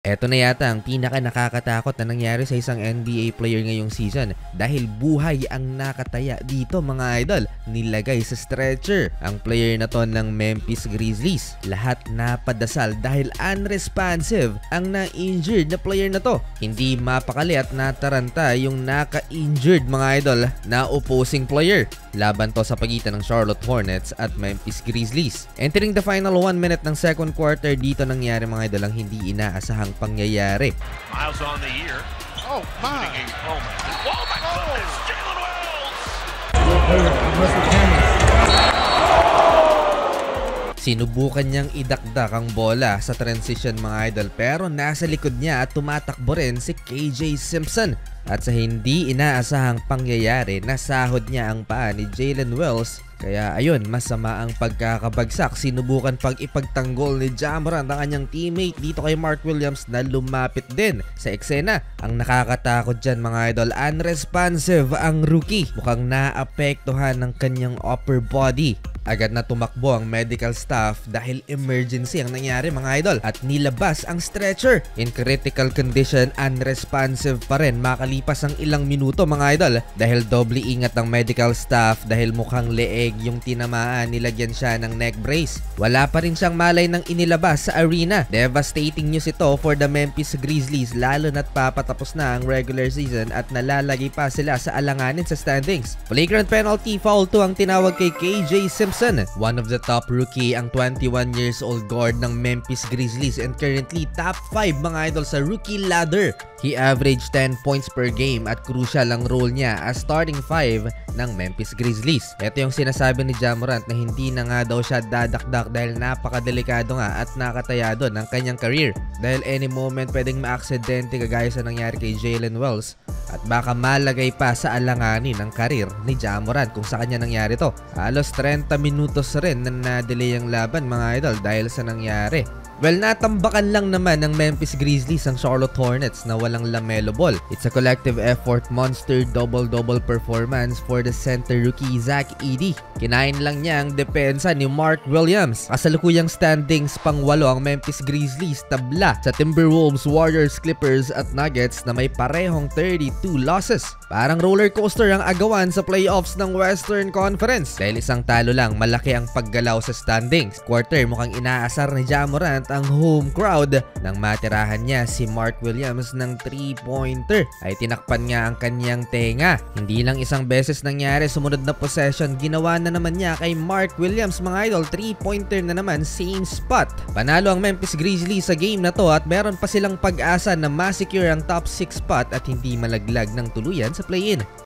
Eto na yata ang pinaka nakakatakot na nangyari sa isang NBA player ngayong season dahil buhay ang nakataya dito mga idol. Nilagay sa stretcher ang player na to ng Memphis Grizzlies. Lahat napadasal dahil unresponsive ang na-injured na player na to. Hindi mapakali at nataranta yung naka-injured mga idol na opposing player. Laban to sa pagitan ng Charlotte Hornets at Memphis Grizzlies. Entering the final 1 minute ng second quarter, dito nangyari mga idol ang hindi inaasahang pangyayari. Miles on the year. Oh my! Oh my goodness! Jalen Wells! Sinubukan niyang idakdak ang bola sa transition mga idol pero nasa likod niya at tumatakbo rin si KJ Simpson. At sa hindi inaasahang pangyayari, nasahod niya ang paa ni Jalen Wells. Kaya ayun, masama ang pagkakabagsak. Sinubukan pag ipagtanggol ni Ja Morant ang kanyang teammate dito kay Mark Williams na lumapit din sa eksena. Ang nakakatakot dyan mga idol, unresponsive ang rookie. Mukhang naapektuhan ng kanyang upper body. Agad na tumakbo ang medical staff dahil emergency ang nangyari mga idol at nilabas ang stretcher. In critical condition, unresponsive pa rin makalipas ang ilang minuto mga idol dahil doble ingat ng medical staff dahil mukhang leeg yung tinamaan, nilagyan siya ng neck brace. Wala pa rin siyang malay ng inilabas sa arena. Devastating news ito for the Memphis Grizzlies lalo na't papatapos na ang regular season at nalalagay pa sila sa alanganin sa standings. Flagrant penalty foul to ang tinawag kay KJ Simpson. One of the top rookie ang 21 years old guard ng Memphis Grizzlies and currently top 5 mga idol sa rookie ladder. He averaged 10 points per game at crucial ang role niya as starting 5 ng Memphis Grizzlies. Ito yung sinasabi ni Ja Morant na hindi na nga daw siya dadakdak dahil napakadelikado nga at nakatayado ng kanyang career. Dahil any moment pwedeng maaksidente kagaya sa nangyari kay Jalen Wells at baka malagay pa sa alanganin ang karir ni Ja Morant kung sa kanya nangyari to. Halos 30 minutos rin na na-delay ang laban mga idol dahil sa nangyari. Well, natambakan lang naman ng Memphis Grizzlies ang Charlotte Hornets na walang LaMelo Ball. It's a collective effort monster double-double performance for the center rookie Zach Edey. Kinain lang niya ang depensa ni Mark Williams. Kasalukuyang standings pang-8 ang Memphis Grizzlies tabla sa Timberwolves, Warriors, Clippers at Nuggets na may parehong 32 losses. Parang roller coaster ang agawan sa playoffs ng Western Conference. Dahil isang talo lang, malaki ang paggalaw sa standings. Quarter, mukhang inaasar ni Ja Morant ang home crowd. Nang matirahan niya si Mark Williams ng 3-pointer ay tinakpan nga ang kanyang tenga. Hindi lang isang beses nangyari, sumunod na possession ginawa na naman niya kay Mark Williams mga idol. 3-pointer na naman, same spot. Panalo ang Memphis Grizzlies sa game na to at meron pa silang pag-asa na ma-secure ang top 6 spot at hindi malaglag ng tuluyan sa play-in.